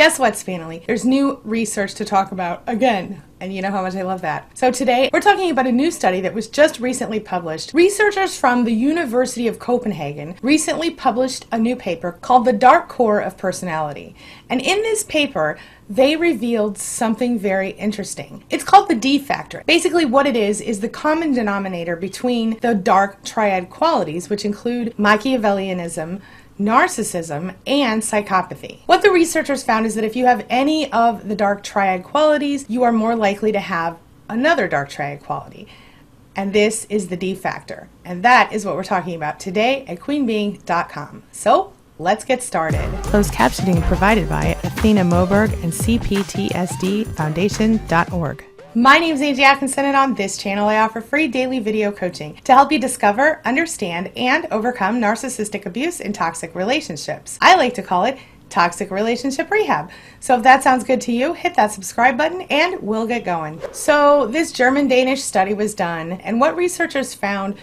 Guess what, Spanily? There's new research to talk about again. And you know how much I love that. So today, we're talking about a new study that was just recently published. Researchers from the University of Copenhagen recently published a new paper called The Dark Core of Personality. And in this paper, they revealed something very interesting. It's called the D factor. Basically what it is the common denominator between the dark triad qualities, which include Machiavellianism, Narcissism, and psychopathy. What the researchers found is that if you have any of the dark triad qualities, you are more likely to have another dark triad quality. And this is the D factor. And that is what we're talking about today at queenbeing.com. So let's get started. Closed captioning provided by Athena Moberg and CPTSDFoundation.org. My name is Angie Atkinson, and on this channel I offer free daily video coaching to help you discover, understand, and overcome narcissistic abuse in toxic relationships. I like to call it toxic relationship rehab. So if that sounds good to you, hit that subscribe button and we'll get going. So this German-Danish study was done, and what researchers found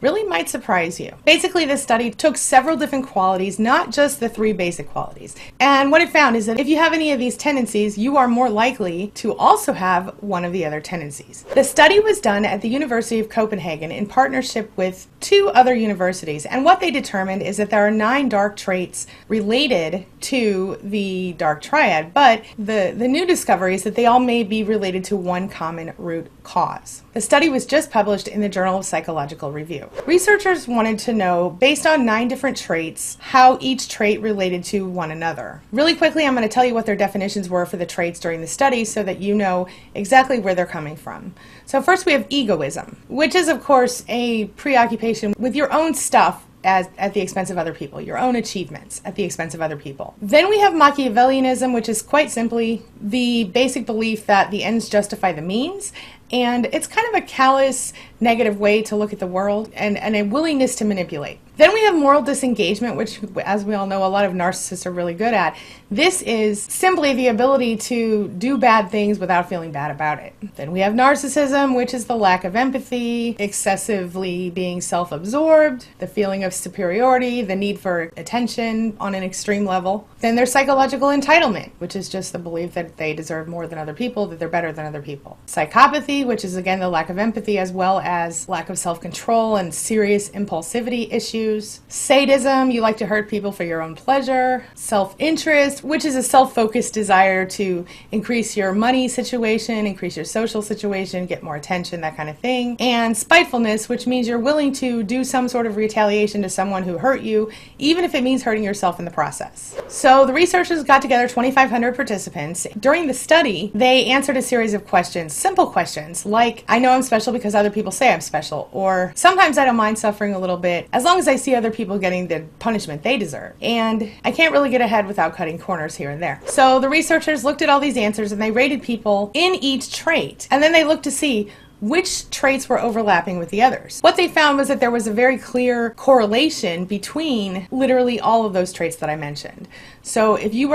really might surprise you. Basically, this study took several different qualities, not just the 3 basic qualities. And what it found is that if you have any of these tendencies, you are more likely to also have one of the other tendencies. The study was done at the University of Copenhagen in partnership with 2 other universities. And what they determined is that there are 9 dark traits related to the dark triad, but the new discovery is that they all may be related to one common root cause. The study was just published in the Journal of Psychological Review. Researchers wanted to know, based on 9 different traits, how each trait related to one another. Really quickly, I'm going to tell you what their definitions were for the traits during the study so that you know exactly where they're coming from. So first we have egoism, which is of course a preoccupation with your own stuff at the expense of other people, your own achievements at the expense of other people. Then we have Machiavellianism, which is quite simply the basic belief that the ends justify the means, and it's kind of a callous, negative way to look at the world and a willingness to manipulate. Then we have moral disengagement, which, as we all know, a lot of narcissists are really good at. This is simply the ability to do bad things without feeling bad about it. Then we have narcissism, which is the lack of empathy, excessively being self-absorbed, the feeling of superiority, the need for attention on an extreme level. Then there's psychological entitlement, which is just the belief that they deserve more than other people, that they're better than other people. Psychopathy, which is again the lack of empathy as well as lack of self-control and serious impulsivity issues. Sadism, you like to hurt people for your own pleasure. Self-interest, which is a self-focused desire to increase your money situation, increase your social situation, get more attention, that kind of thing. And spitefulness, which means you're willing to do some sort of retaliation to someone who hurt you, even if it means hurting yourself in the process. So the researchers got together 2,500 participants. During the study, they answered a series of questions, simple questions, like, I know I'm special because other people say I'm special, or sometimes I don't mind suffering a little bit, as long as I see other people getting the punishment they deserve. And I can't really get ahead without cutting corners here and there. So the researchers looked at all these answers and they rated people in each trait. And then they looked to see which traits were overlapping with the others. What they found was that there was a very clear correlation between literally all of those traits that I mentioned. So if you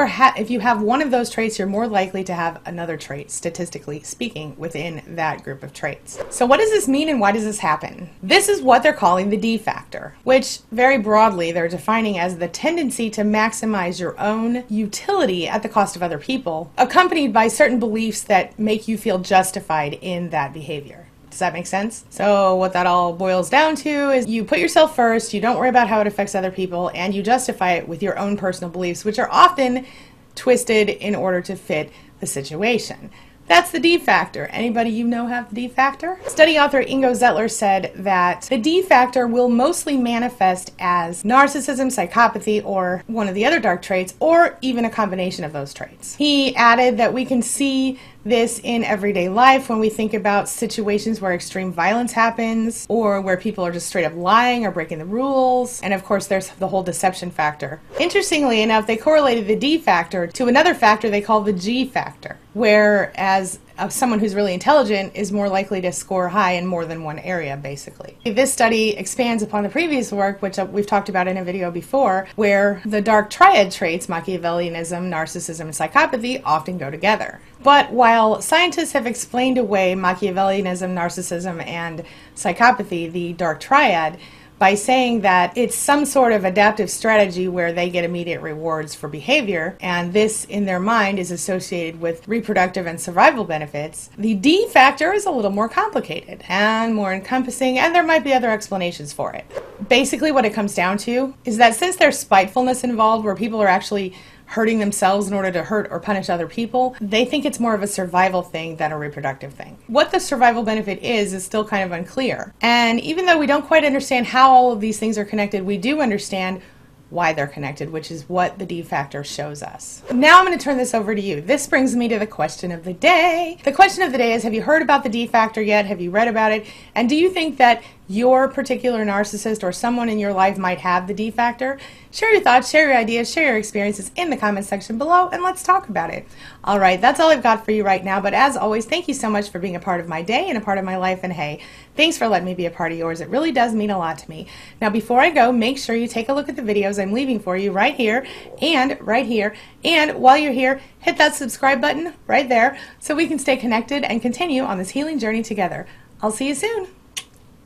have one of those traits, you're more likely to have another trait, statistically speaking, within that group of traits. So what does this mean and why does this happen? This is what they're calling the D factor, which very broadly they're defining as the tendency to maximize your own utility at the cost of other people, accompanied by certain beliefs that make you feel justified in that behavior. Does that make sense? So what that all boils down to is you put yourself first, you don't worry about how it affects other people, and you justify it with your own personal beliefs, which are often twisted in order to fit the situation. That's the D factor. Anybody you know have the D factor? Study author Ingo Zettler said that the D factor will mostly manifest as narcissism, psychopathy, or one of the other dark traits, or even a combination of those traits. He added that we can see this in everyday life when we think about situations where extreme violence happens or where people are just straight up lying or breaking the rules. And of course there's the whole deception factor. Interestingly enough, they correlated the D factor to another factor they call the G factor, whereas someone who's really intelligent is more likely to score high in more than one area, basically. This study expands upon the previous work, which we've talked about in a video before, where the dark triad traits, Machiavellianism, Narcissism, and Psychopathy, often go together. But while scientists have explained away Machiavellianism, Narcissism, and Psychopathy, the dark triad, by saying that it's some sort of adaptive strategy where they get immediate rewards for behavior, and this in their mind is associated with reproductive and survival benefits. The D factor is a little more complicated and more encompassing, and there might be other explanations for it. Basically what it comes down to is that since there's spitefulness involved, where people are actually hurting themselves in order to hurt or punish other people, they think it's more of a survival thing than a reproductive thing. What the survival benefit is still kind of unclear. And even though we don't quite understand how all of these things are connected, we do understand why they're connected, which is what the D factor shows us. Now I'm going to turn this over to you. This brings me to the question of the day. The question of the day is, have you heard about the D factor yet? Have you read about it? And do you think that your particular narcissist or someone in your life might have the D factor? Share your thoughts, share your ideas, share your experiences in the comment section below, and let's talk about it. All right, that's all I've got for you right now, but as always, thank you so much for being a part of my day and a part of my life, and hey, thanks for letting me be a part of yours. It really does mean a lot to me. Now, before I go, make sure you take a look at the videos I'm leaving for you right here, and while you're here, hit that subscribe button right there so we can stay connected and continue on this healing journey together. I'll see you soon.